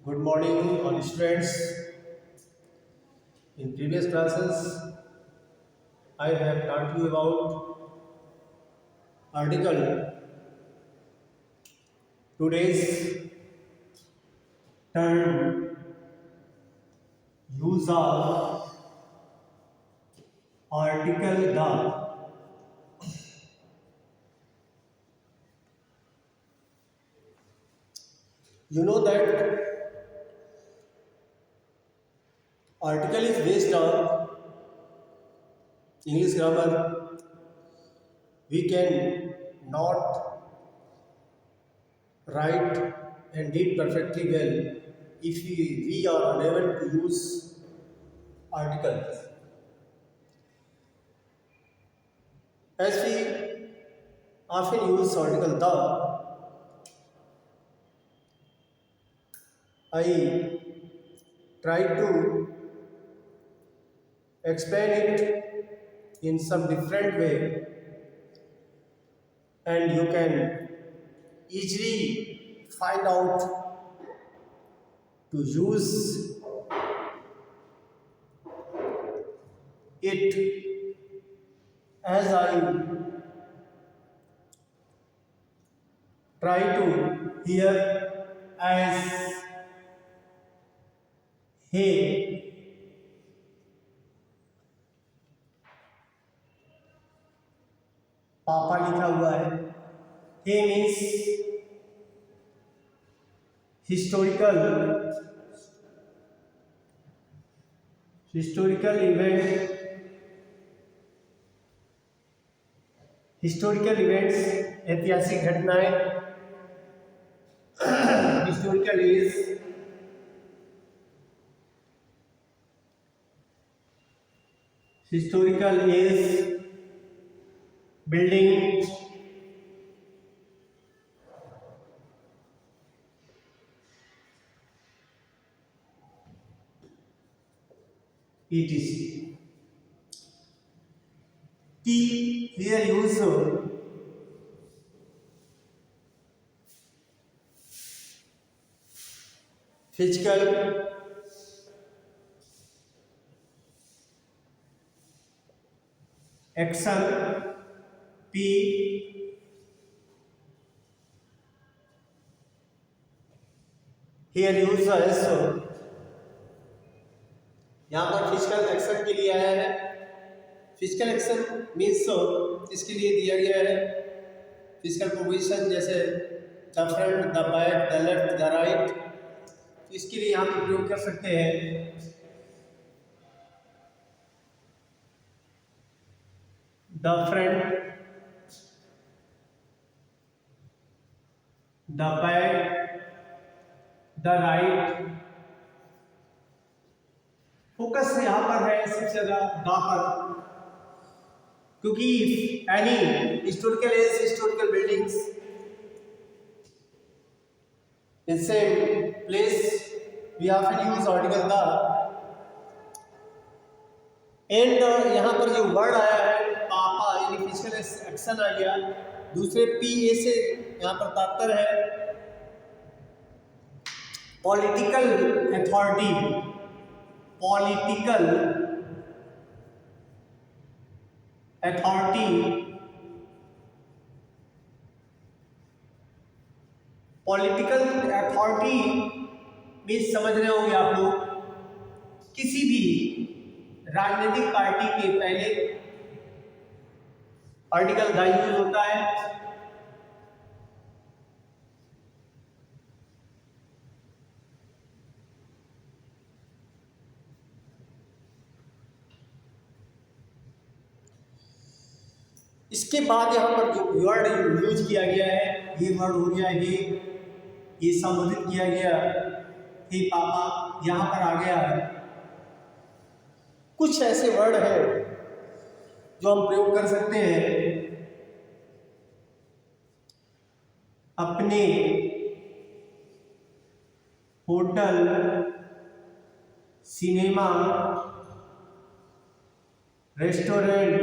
Good morning, all students. In previous classes, I have taught you about article. Today's term use of article the. You know that article is based on English grammar. We can not write and read perfectly well if we are unable to use articles. As we often use article the, I try to explain it in some different way, and you can easily find out to use it as I try to here as hey. पापा लिखा हुआ है. हे means historical event, historical events, ऐतिहासिक घटनाएं. historical is building, etc. T here use physical, action. P here use as यहाँ पर physical action के लिए आया है. फिजिकल एक्शन मीन्स इसके लिए दिया गया है फिजिकल प्रोपोजिशन जैसे the front, the back, the left, the right. तो इसके लिए यहाँ पर प्रयोग कर सकते हैं the front, the back, the right. Focus यहाँ पर है सबसे ज्यादा द पर, क्योंकि any historical age historical buildings in same place we often use article the. And यहाँ पर जो वर्ड आया है पापा यानी फिजिकल एक्शन आ गया. दूसरे पी ए से यहाँ पर तात्पर्य है political authority. Political authority, political authority means समझ रहे होंगे आप लोग, किसी भी राजनीतिक पार्टी के पहले आर्टिकल द यूज होता है. इसके बाद यहाँ पर जो वर्ड यूज किया गया है, ये वर्ड हो गया ये संबोधित किया गया हे पापा, यहाँ पर आ गया है. कुछ ऐसे वर्ड है जो हम प्रयोग कर सकते हैं अपने होटल, सिनेमा, रेस्टोरेंट,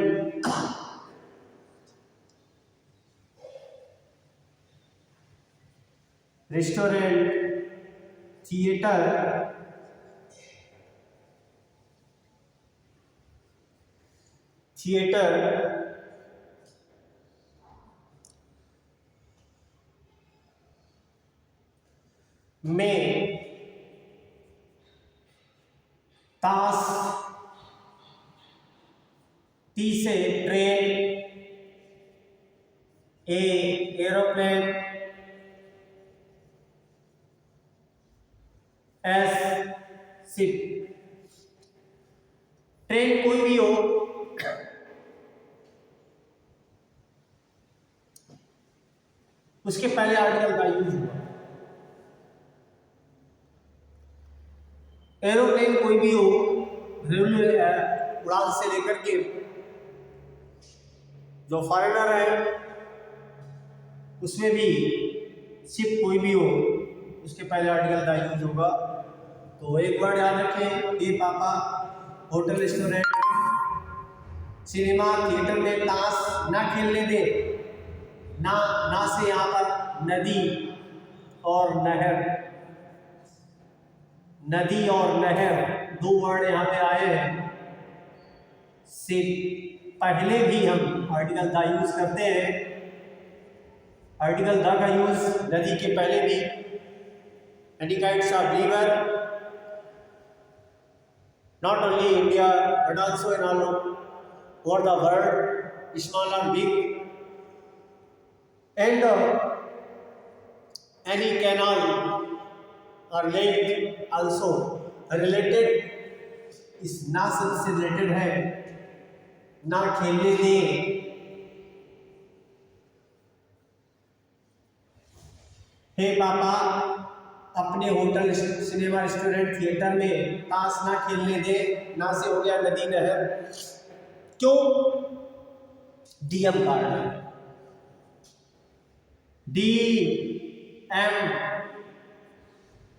थिएटर में ताश, टी से train, aeroplane, S ship. Train कोई भी हो, उसके पहले आर्टिकल का यूज हुआ। एरोप्लेन कोई भी हो, उड़ान से लेकर के जो फॉरेनर है उसमें भी, शिप कोई भी हो उसके पहले आर्टिकल का यूज होगा। तो एक वर्ड याद रखें, ए पापा, होटल, रेस्टोरेंट, सिनेमा, थिएटर में ताश ना खेलने दे। ना से यहाँ पर नदी और नहर, नदी और नहर दो वर्ड यहाँ पे आए हैं। से पहले भी हम आर्टिकल द यूज करते हैं। आर्टिकल द का यूज नदी के पहले भी, many kinds of river, not only India but also in all over the world, small or big, and any canal or lake also related, इस ना शब्द से रिलेटेड है। ना खेलने दें, हे पापा अपने होटल, सिनेमा, रेस्टोरेंट, थिएटर में ताश ना खेलने दे। ना से हो गया नदी, नहर। क्यों? डीएम का ऑर्डर, डीएम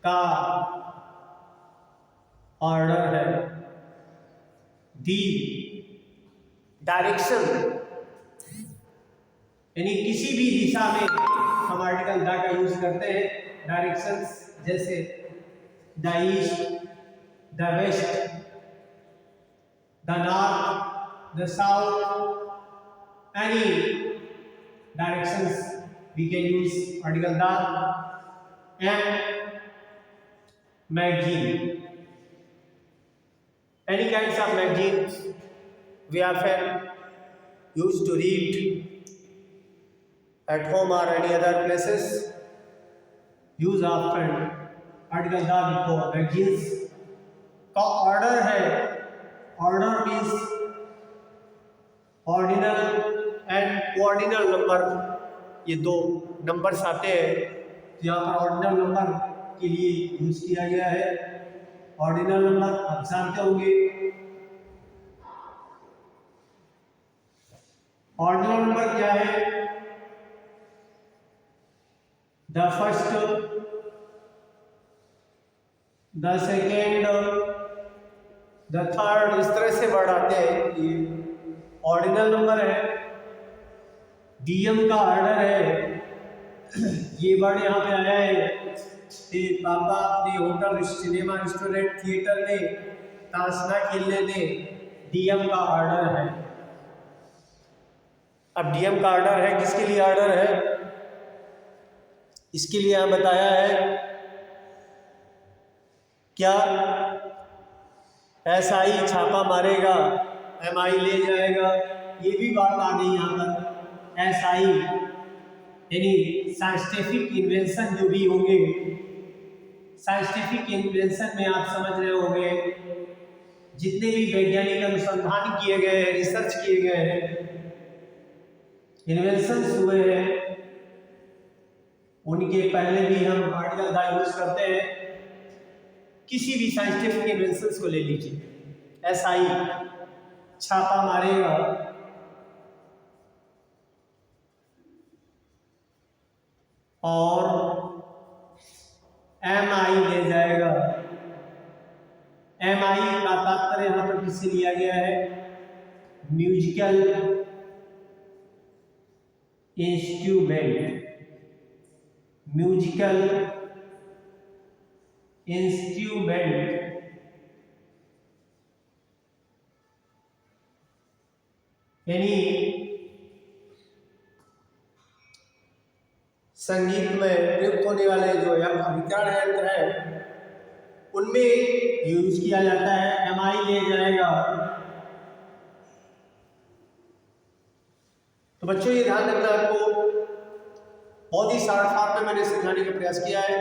का ऑर्डर है। डी डायरेक्शन, यानी किसी भी दिशा में हम आर्टिकल द का यूज करते हैं। डायरेक्शंस जैसे the east, the west, the north, the south, any directions we can use article the. And magazine, any kinds of magazines we often used to read at home or any other places, use often article the before magazines का order है। Order means ordinal and cardinal number, ये दो numbers आते हैं। यहाँ पर ordinal number के लिए यूज किया गया है। ऑर्डिनल नंबर आप जानते होंगे। ऑर्डिनल नंबर क्या है? The first, the second, the third, इस तरह से वर्ड आते हैं। ये ऑर्डिनल नंबर है। डीएम का ऑर्डर है, ये वर्ड यहाँ पे आया है कि पापा अपने होटल, सिनेमा, रेस्टोरेंट, थिएटर में ताश ना खेलने दें। डीएम का ऑर्डर है। अब डीएम का ऑर्डर है, किसके लिए ऑर्डर है? इसके लिए यहाँ बताया है क्या? एसआई छापा मारेगा, एमआई ले जाएगा। ये भी बात आ गई यहाँ पर। एसआई यानी साइंटिफिक इन्वेंशन जो भी होंगे, साइंटिफिक इन्वेंशन में आप समझ रहे होंगे जितने भी वैज्ञानिक अनुसंधान किए गए हैं, रिसर्च किए गए हैं, इन्वेंशंस हुए हैं, उनके पहले भी हम आर्टिकल द यूज करते हैं। किसी भी साइंटिफिक इन्वेंशंस को ले लीजिए, एसआई छापा मारेगा, और एमआई ले जाएगा। एमआई का तात्पर्य यहां पर किससे लिया गया है? म्यूजिकल इंस्ट्रूमेंट, म्यूजिकल इंस्ट्रूमेंट यानी संगीत में प्रयुक्त होने वाले जो अभिकरण यंत्र है उनमें यूज किया जाता है। MI ले जाएगा। तो बच्चों ये ध्यान रखना आपको, बहुत ही शॉर्ट फॉर्म में मैंने समझाने का प्रयास किया है।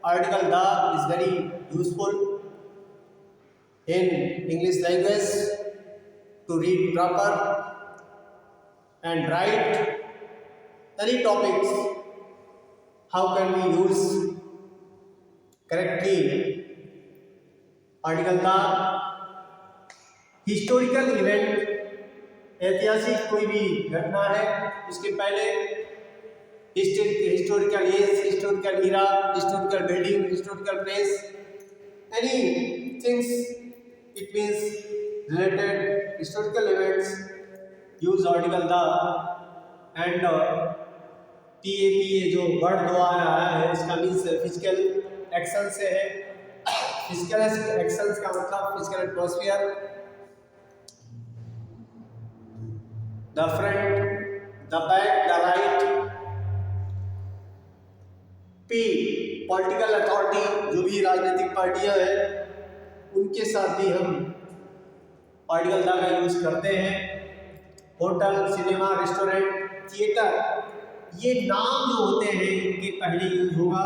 Article the is very useful in English language to read proper and right any topics. How can we use correctly article the historical event, ऐतिहासिक कोई भी घटना है उसके पहले historical age, historical era, historical building, historical place, any things it means related historical events, use article the and TAPA जो word द्वारा आया है इसका मीन्स फिजिकल एक्शन से है। फिजिकल एक्शंस का मतलब physical atmosphere, the front, the back, the right. P political authority, जो भी राजनीतिक पार्टियां हैं उनके साथ भी हम आर्टिकल द का यूज करते हैं। होटल, सिनेमा, रेस्टोरेंट, थिएटर, ये नाम जो होते हैं इनके पहले यूज होगा।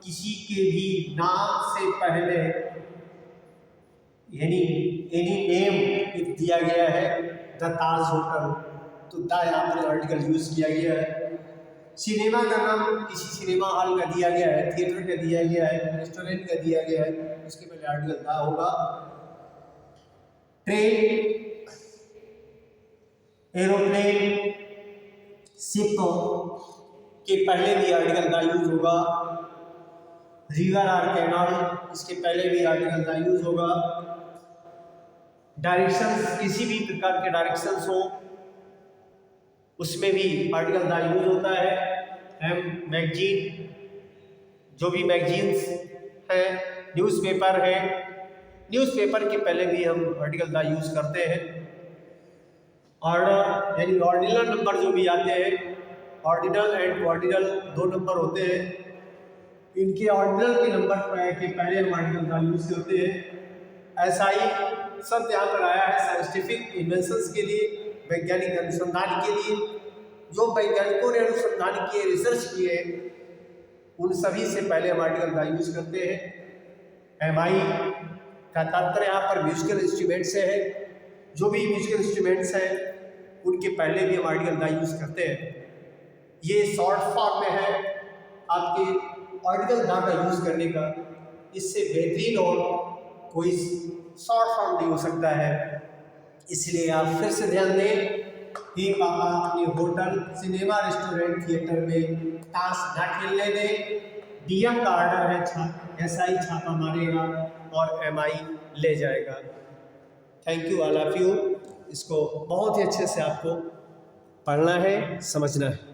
किसी के भी नाम से पहले यानी एनी नेम दिया गया है, द ताज होटल, तो द यहाँ पर आर्टिकल यूज किया गया है। सिनेमा का नाम किसी सिनेमा हॉल का दिया गया है, थिएटर का दिया गया है, रेस्टोरेंट का दिया गया है, उसके पहले आर्टिकल द होगा। ट्रेन, एरोप्लेन, शिप के पहले भी आर्टिकल द यूज होगा। रिवर और कैनाल, इसके पहले भी आर्टिकल द यूज होगा। डायरेक्शंस, किसी भी प्रकार के डायरेक्शंस हो उसमें भी आर्टिकल द यूज होता है। मैगजीन, जो भी मैगजीन्स हैं, न्यूज़पेपर है, न्यूज़पेपर के पहले भी हम आर्टिकल द यूज करते हैं। ऑर्डर यानी ऑर्डिनल नंबर जो भी आते हैं, ऑर्डिनल एंड ऑर्डिनल दो नंबर होते हैं, इनके ऑर्डिनल के नंबर के पहले हम आर्टिकल द यूज करते हैं। SI शब्द यहाँ पर आया है साइंटिफिक इन्वेंशंस के लिए, वैज्ञानिक अनुसंधान के लिए। जो वैज्ञानिकों ने अनुसंधान किए, रिसर्च किए, उन सभी से पहले हम आर्टिकल द यूज करते हैं। MI का तात्पर्य यहाँ पर म्यूजिकल इंस्ट्रूमेंट से है। जो भी म्यूजिकल इंस्ट्रूमेंट्स हैं उनके पहले भी हम आर्टिकल द यूज करते हैं। ये शॉर्ट फॉर्म में है आपके आर्टिकल द का यूज करने का। इससे बेहतरीन और कोई शॉर्ट फॉर्म नहीं हो सकता है। इसलिए आप फिर से ध्यान दें कि पापा अपने होटल, सिनेमा, रेस्टोरेंट, थिएटर में ताश ना खेलने दें। DM का ऑर्डर है, SI छापा मारेगा और MI ले जाएगा। Thank you all of you. इसको बहुत ही अच्छे से आपको पढ़ना है, समझना है।